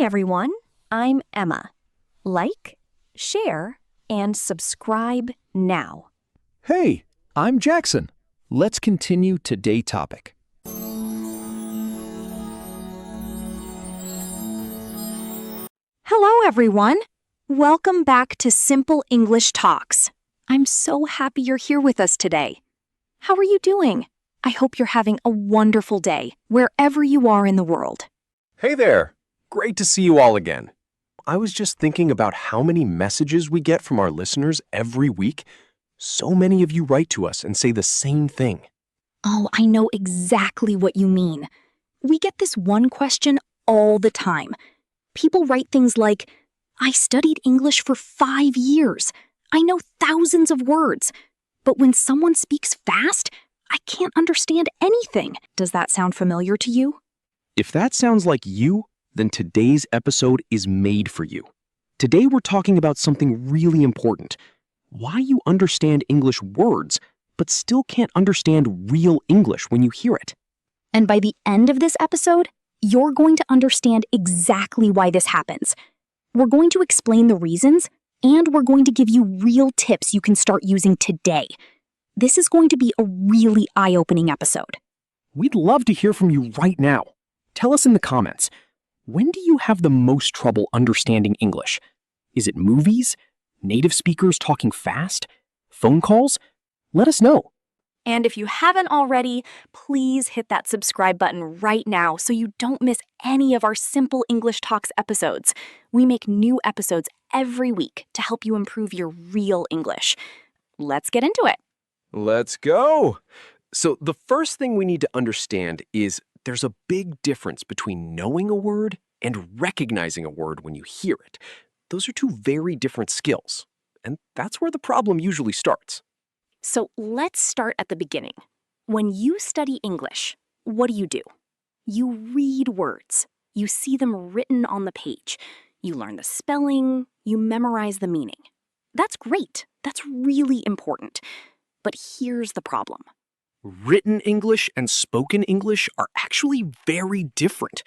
everyone, I'm Emma. Like, share, and subscribe now. Hey, I'm Jackson. Let's continue today's topic. Hello, everyone. Welcome back to Simple English Talks. I'm so happy you're here with us today. How are you doing? I hope you're having a wonderful day, wherever you are in the world. Hey there! Great to see you all again. I was just thinking about how many messages we get from our listeners every week. So many of you write to us and say the same thing. Oh, I know exactly what you mean. We get this one question all the time. People write things like, I studied English for 5 years. I know thousands of words. But when someone speaks fast, I can't understand anything. Does that sound familiar to you? If that sounds like you, then today's episode is made for you. Today we're talking about something really important. Why you understand English words, but still can't understand real English when you hear it. And by the end of this episode, you're going to understand exactly why this happens. We're going to explain the reasons, and we're going to give you real tips you can start using today. This is going to be a really eye-opening episode. We'd love to hear from you right now. Tell us in the comments, when do you have the most trouble understanding English? Is it movies? Native speakers talking fast? Phone calls? Let us know. And if you haven't already, please hit that subscribe button right now so you don't miss any of our Simple English Talks episodes. We make new episodes every week to help you improve your real English. Let's get into it. Let's go! So the first thing we need to understand is there's a big difference between knowing a word and recognizing a word when you hear it. Those are two very different skills, and that's where the problem usually starts. So let's start at the beginning. When you study English, what do? You read words. You see them written on the page. You learn the spelling. You memorize the meaning. That's great. That's really important. But here's the problem. Written English and spoken English are actually very different.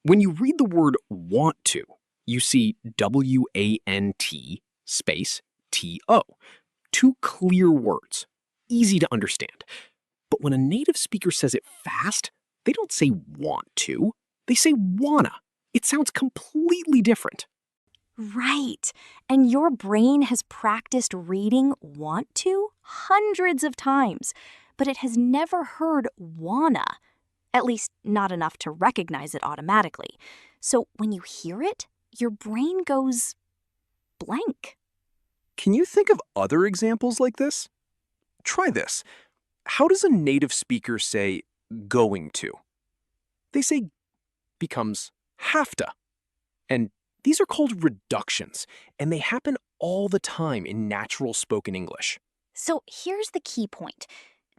When you read the word want to, you see W-A-N-T space T-O. Two clear words, easy to understand. But when a native speaker says it fast, they don't say want to, they say wanna. It sounds completely different. Right. And your brain has practiced reading want to hundreds of times, but it has never heard wanna, at least not enough to recognize it automatically. So when you hear it, your brain goes blank. Can you think of other examples like this? Try this. How does a native speaker say going to? They say becomes hafta. And these are called reductions, and they happen all the time in natural spoken English. So here's the key point.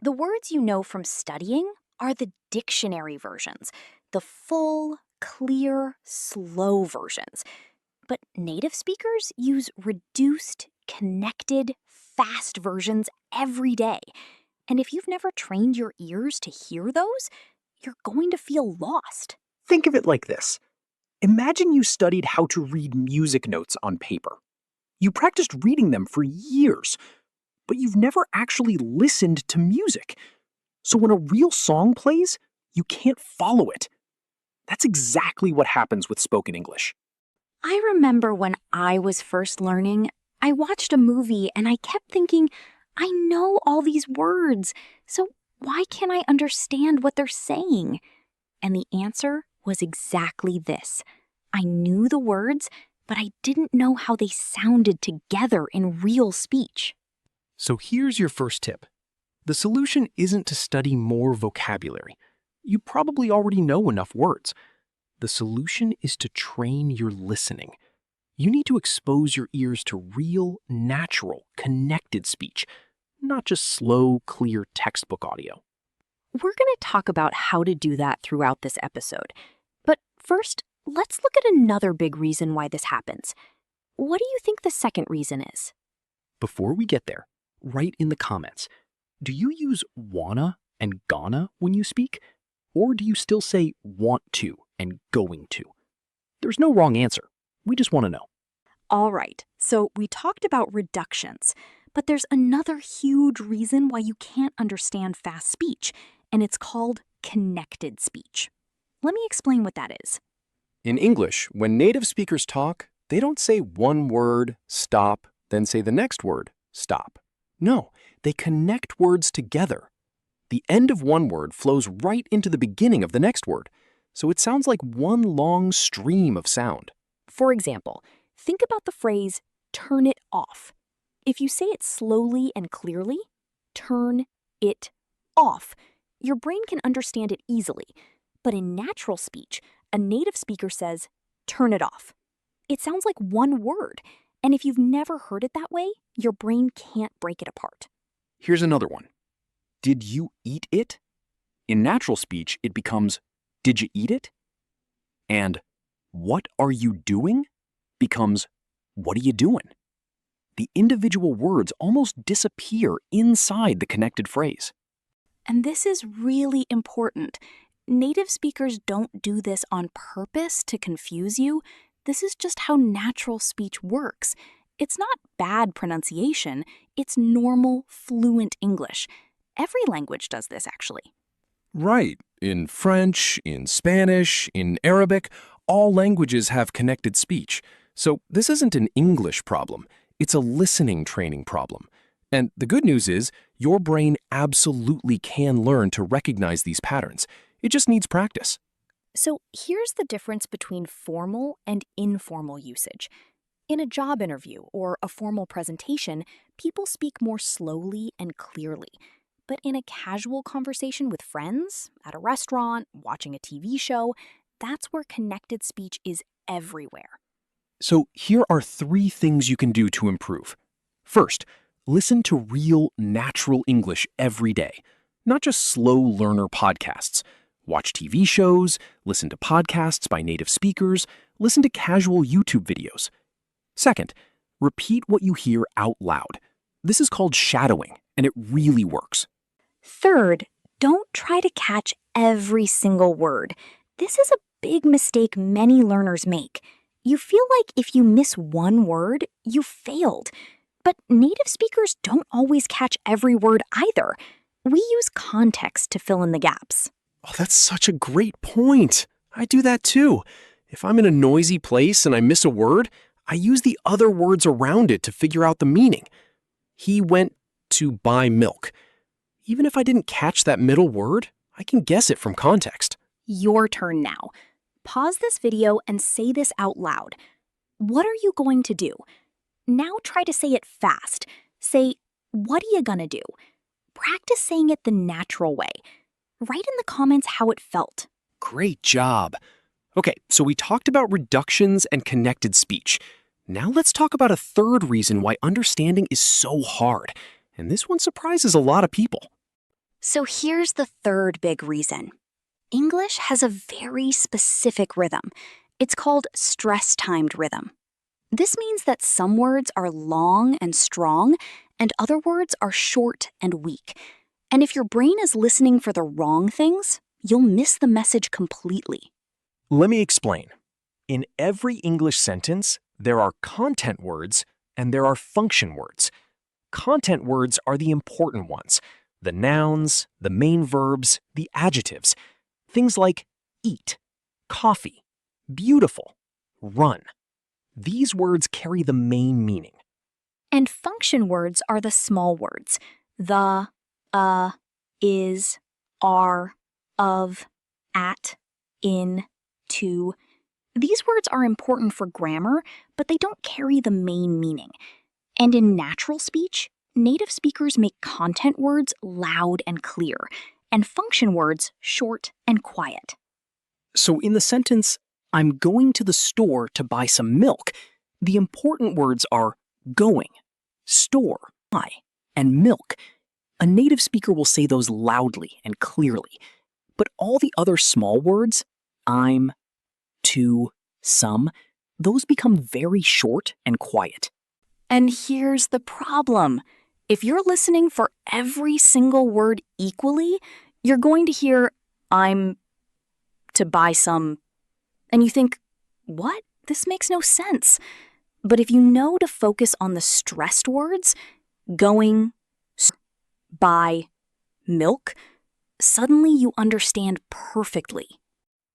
The words you know from studying are the dictionary versions, the full, clear, slow versions. But native speakers use reduced, connected, fast versions every day. And if you've never trained your ears to hear those, you're going to feel lost. Think of it like this. Imagine you studied how to read music notes on paper. You practiced reading them for years, but you've never actually listened to music. So when a real song plays, you can't follow it. That's exactly what happens with spoken English. I remember when I was first learning, I watched a movie and I kept thinking, I know all these words, so why can't I understand what they're saying? And the answer was exactly this. I knew the words, but I didn't know how they sounded together in real speech. So here's your first tip. The solution isn't to study more vocabulary. You probably already know enough words. The solution is to train your listening. You need to expose your ears to real, natural, connected speech, not just slow, clear textbook audio. We're going to talk about how to do that throughout this episode. But first, let's look at another big reason why this happens. What do you think the second reason is? Before we get there, write in the comments, do you use wanna and gonna when you speak? Or do you still say want to and going to? There's no wrong answer. We just want to know. All right, so we talked about reductions, but there's another huge reason why you can't understand fast speech, and it's called connected speech. Let me explain what that is. In English, when native speakers talk, they don't say one word, stop, then say the next word, stop. No, they connect words together. The end of one word flows right into the beginning of the next word, so it sounds like one long stream of sound. For example, think about the phrase, turn it off. If you say it slowly and clearly, turn it off, your brain can understand it easily. But in natural speech, a native speaker says, turn it off. It sounds like one word, and if you've never heard it that way, your brain can't break it apart. Here's another one. Did you eat it? In natural speech, it becomes, did you eat it? And what are you doing becomes, what are you doing? The individual words almost disappear inside the connected phrase. And this is really important. Native speakers don't do this on purpose to confuse you. This is just how natural speech works. It's not bad pronunciation, it's normal, fluent English. Every language does this, actually. Right. In French, in Spanish, in Arabic, all languages have connected speech. So this isn't an English problem. It's a listening training problem. And the good news is, your brain absolutely can learn to recognize these patterns. It just needs practice. So here's the difference between formal and informal usage. In a job interview or a formal presentation, people speak more slowly and clearly. But in a casual conversation with friends, at a restaurant, watching a TV show, that's where connected speech is everywhere. So here are 3 things you can do to improve. First, listen to real, natural English every day, not just slow learner podcasts. Watch TV shows, listen to podcasts by native speakers, listen to casual YouTube videos. Second, repeat what you hear out loud. This is called shadowing, and it really works. Third, don't try to catch every single word. This is a big mistake many learners make. You feel like if you miss one word, you failed. But native speakers don't always catch every word either. We use context to fill in the gaps. Oh, that's such a great point. I do that too. If I'm in a noisy place and I miss a word, I use the other words around it to figure out the meaning. He went to buy milk. Even if I didn't catch that middle word, I can guess it from context. Your turn now. Pause this video and say this out loud. What are you going to do? Now try to say it fast. Say, what are you gonna do? Practice saying it the natural way. Write in the comments how it felt. Great job. Okay, so we talked about reductions and connected speech. Now let's talk about a third reason why understanding is so hard. And this one surprises a lot of people. So here's the third big reason. English has a very specific rhythm. It's called stress-timed rhythm. This means that some words are long and strong, and other words are short and weak. And if your brain is listening for the wrong things, you'll miss the message completely. Let me explain. In every English sentence, there are content words and there are function words. Content words are the important ones. The nouns, the main verbs, the adjectives. Things like eat, coffee, beautiful, run. These words carry the main meaning. And function words are the small words. The, is, are, of, at, in, to. These words are important for grammar, but they don't carry the main meaning. And in natural speech, native speakers make content words loud and clear, and function words short and quiet. So in the sentence, I'm going to the store to buy some milk, the important words are going, store, buy, and milk. A native speaker will say those loudly and clearly. But all the other small words, I'm, to, some, those become very short and quiet. And here's the problem. If you're listening for every single word equally, you're going to hear, I'm to buy some, and you think, What? This makes no sense. But if you know to focus on the stressed words, going, buy, milk, suddenly you understand perfectly.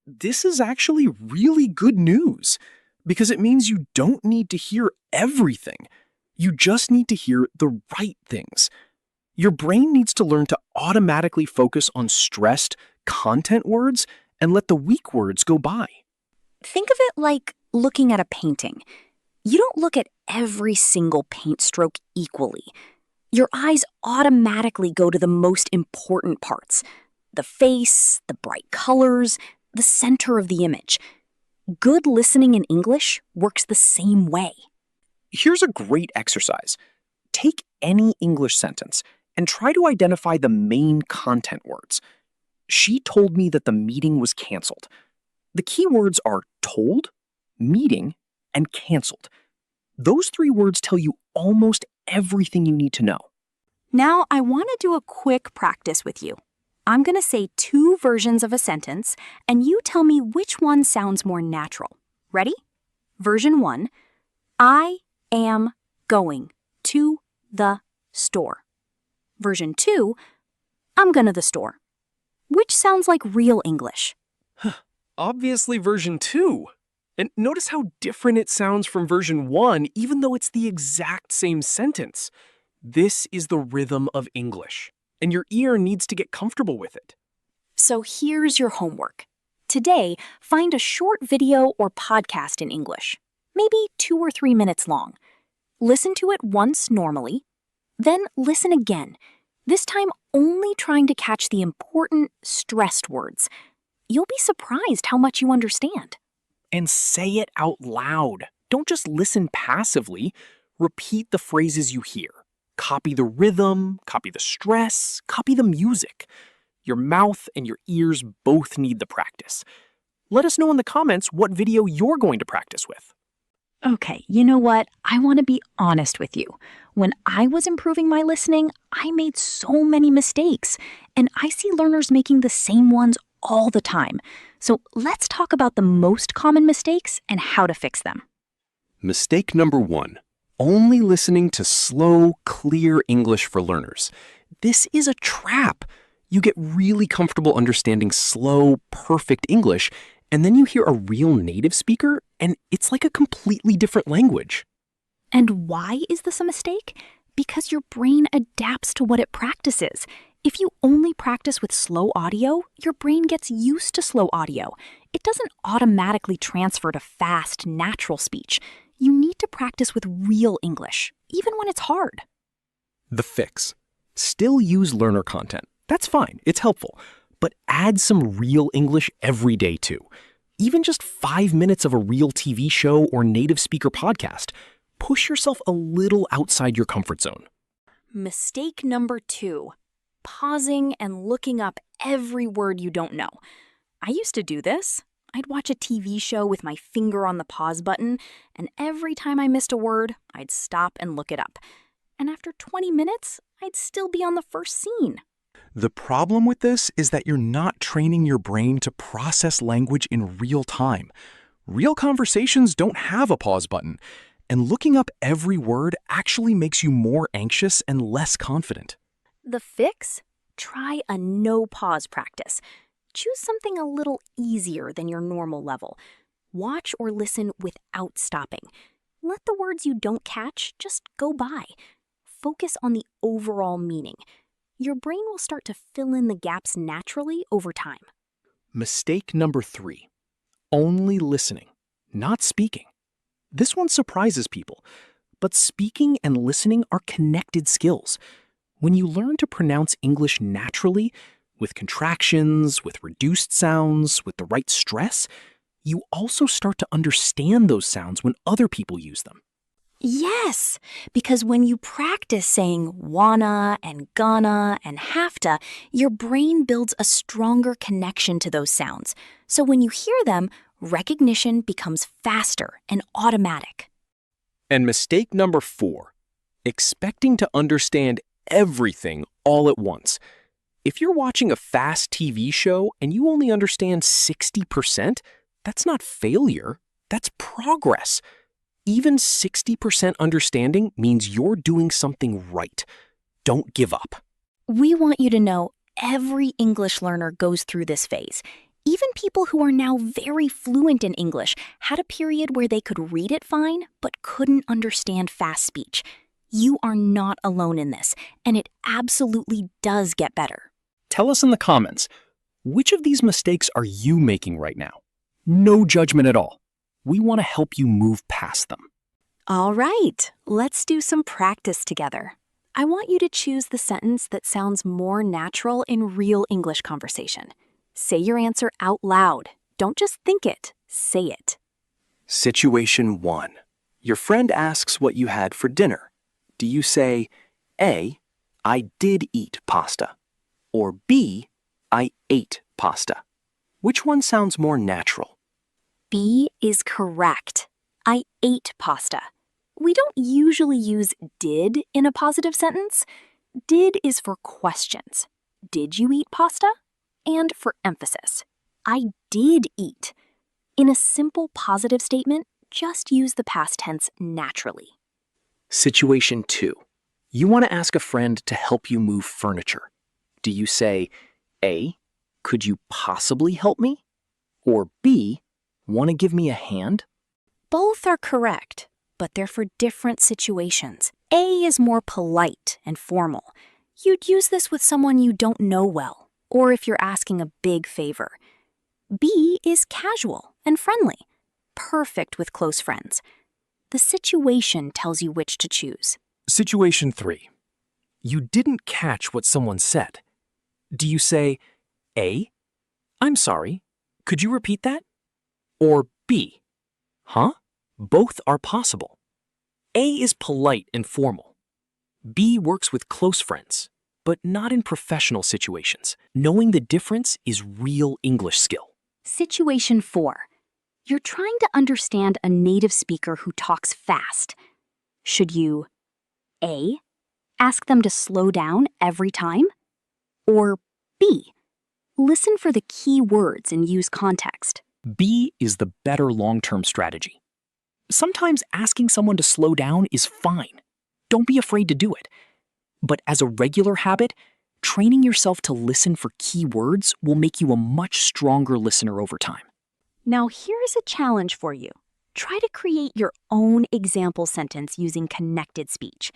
This is actually really good news because it means you don't need to hear everything. You just need to hear the right things. Your brain needs to learn to automatically focus on stressed content words and let the weak words go by. Think of it like looking at a painting. You don't look at every single paint stroke equally. Your eyes automatically go to the most important parts: the face, the bright colors, the center of the image. Good listening in English works the same way. Here's a great exercise. Take any English sentence and try to identify the main content words. She told me that the meeting was canceled. The key words are told, meeting, and canceled. Those three words tell you almost everything you need to know. Now, I want to do a quick practice with you. I'm going to say 2 versions of a sentence, and you tell me which one sounds more natural. Ready? Version 1, I am going to the store. Version 2, I'm going to the store. Which sounds like real English? Obviously version 2. And notice how different it sounds from version 1, even though it's the exact same sentence. This is the rhythm of English, and your ear needs to get comfortable with it. So here's your homework. Today, find a short video or podcast in English, maybe 2 or 3 minutes long. Listen to it once normally, then listen again, this time only trying to catch the important, stressed words. You'll be surprised how much you understand. And say it out loud. Don't just listen passively. Repeat the phrases you hear. Copy the rhythm, copy the stress, copy the music. Your mouth and your ears both need the practice. Let us know in the comments what video you're going to practice with. Okay, you know what? I want to be honest with you. When I was improving my listening, I made so many mistakes, and I see learners making the same ones all the time. So let's talk about the most common mistakes and how to fix them. Mistake number 1. Only listening to slow, clear English for learners. This is a trap. You get really comfortable understanding slow, perfect English, and then you hear a real native speaker, and it's like a completely different language. And why is this a mistake? Because your brain adapts to what it practices. If you only practice with slow audio, your brain gets used to slow audio. It doesn't automatically transfer to fast, natural speech. You need to practice with real English, even when it's hard. The fix. Still use learner content. That's fine, it's helpful. But add some real English every day too. Even just 5 minutes of a real TV show or native speaker podcast. Push yourself a little outside your comfort zone. Mistake number 2. Pausing and looking up every word you don't know. I used to do this. I'd watch a TV show with my finger on the pause button, and every time I missed a word, I'd stop and look it up. And after 20 minutes, I'd still be on the first scene. The problem with this is that you're not training your brain to process language in real time. Real conversations don't have a pause button, and looking up every word actually makes you more anxious and less confident. The fix? Try a no-pause practice. Choose something a little easier than your normal level. Watch or listen without stopping. Let the words you don't catch just go by. Focus on the overall meaning. Your brain will start to fill in the gaps naturally over time. Mistake number 3. Only listening, not speaking. This one surprises people, but speaking and listening are connected skills. When you learn to pronounce English naturally, with contractions, with reduced sounds, with the right stress, you also start to understand those sounds when other people use them. Yes, because when you practice saying wanna and gonna and hafta, your brain builds a stronger connection to those sounds. So when you hear them, recognition becomes faster and automatic. And mistake number 4, expecting to understand everything all at once. If you're watching a fast TV show and you only understand 60%, that's not failure, That's progress. Even 60% understanding means you're doing something right. Don't give up. We want you to know every English learner goes through this phase. Even people who are now very fluent in English had a period where they could read it fine but couldn't understand fast speech. You are not alone in this, and it absolutely does get better. Tell us in the comments, which of these mistakes are you making right now? No judgment at all. We want to help you move past them. All right, let's do some practice together. I want you to choose the sentence that sounds more natural in real English conversation. Say your answer out loud. Don't just think it, say it. Situation 1. Your friend asks what you had for dinner. Do you say, A, I did eat pasta, or B, I ate pasta? Which one sounds more natural? B is correct. I ate pasta. We don't usually use did in a positive sentence. Did is for questions. Did you eat pasta? And for emphasis. I did eat. In a simple positive statement, just use the past tense naturally. Situation 2. You want to ask a friend to help you move furniture. Do you say, A, could you possibly help me? Or B, want to give me a hand? Both are correct, but they're for different situations. A is more polite and formal. You'd use this with someone you don't know well, or if you're asking a big favor. B is casual and friendly, perfect with close friends. The situation tells you which to choose. Situation 3. You didn't catch what someone said. Do you say, A, I'm sorry, could you repeat that? Or B, huh? Both are possible. A is polite and formal. B works with close friends, but not in professional situations. Knowing the difference is real English skill. Situation 4. You're trying to understand a native speaker who talks fast. Should you A, ask them to slow down every time? Or B, listen for the key words and use context? B is the better long-term strategy. Sometimes asking someone to slow down is fine. Don't be afraid to do it. But as a regular habit, training yourself to listen for key words will make you a much stronger listener over time. Now here's a challenge for you. Try to create your own example sentence using connected speech.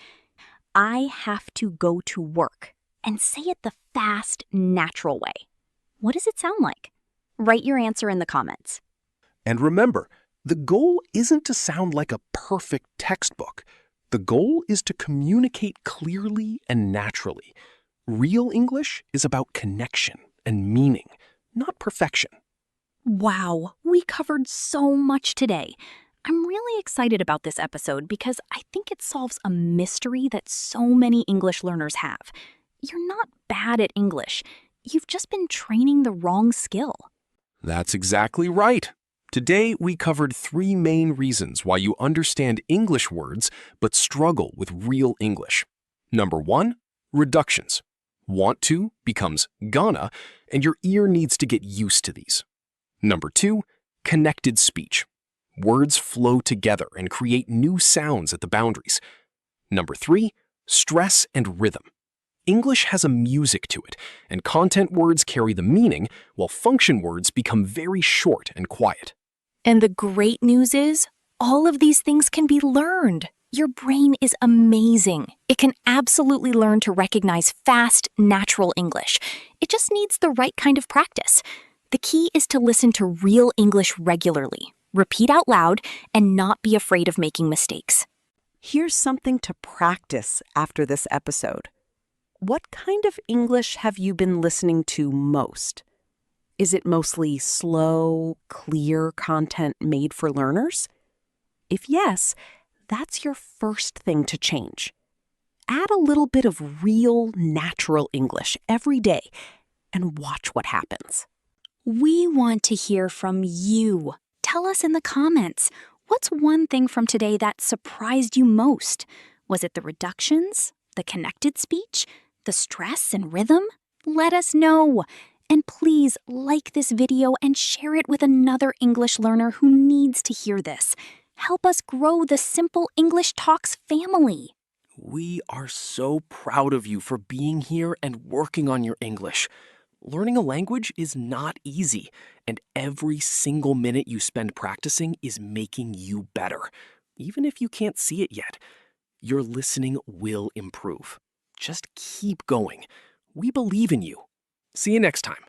I have to go to work, and say it the fast, natural way. What does it sound like? Write your answer in the comments. And remember, the goal isn't to sound like a perfect textbook. The goal is to communicate clearly and naturally. Real English is about connection and meaning, not perfection. Wow, we covered so much today. I'm really excited about this episode because I think it solves a mystery that so many English learners have. You're not bad at English. You've just been training the wrong skill. That's exactly right. Today, we covered 3 main reasons why you understand English words but struggle with real English. Number 1, reductions. Want to becomes gonna, and your ear needs to get used to these. Number 2, connected speech. Words flow together and create new sounds at the boundaries. Number 3, stress and rhythm. English has a music to it, and content words carry the meaning, while function words become very short and quiet. And the great news is, all of these things can be learned. Your brain is amazing. It can absolutely learn to recognize fast, natural English. It just needs the right kind of practice. The key is to listen to real English regularly, repeat out loud, and not be afraid of making mistakes. Here's something to practice after this episode. What kind of English have you been listening to most? Is it mostly slow, clear content made for learners? If yes, that's your first thing to change. Add a little bit of real, natural English every day and watch what happens. We want to hear from you. Tell us in the comments, what's one thing from today that surprised you most? Was it the reductions, the connected speech, the stress and rhythm? Let us know. And please like this video and share it with another English learner who needs to hear this. Help us grow the Simple English Talks family. We are so proud of you for being here and working on your English. Learning a language is not easy, and every single minute you spend practicing is making you better, even if you can't see it yet. Your listening will improve. Just keep going. We believe in you. See you next time.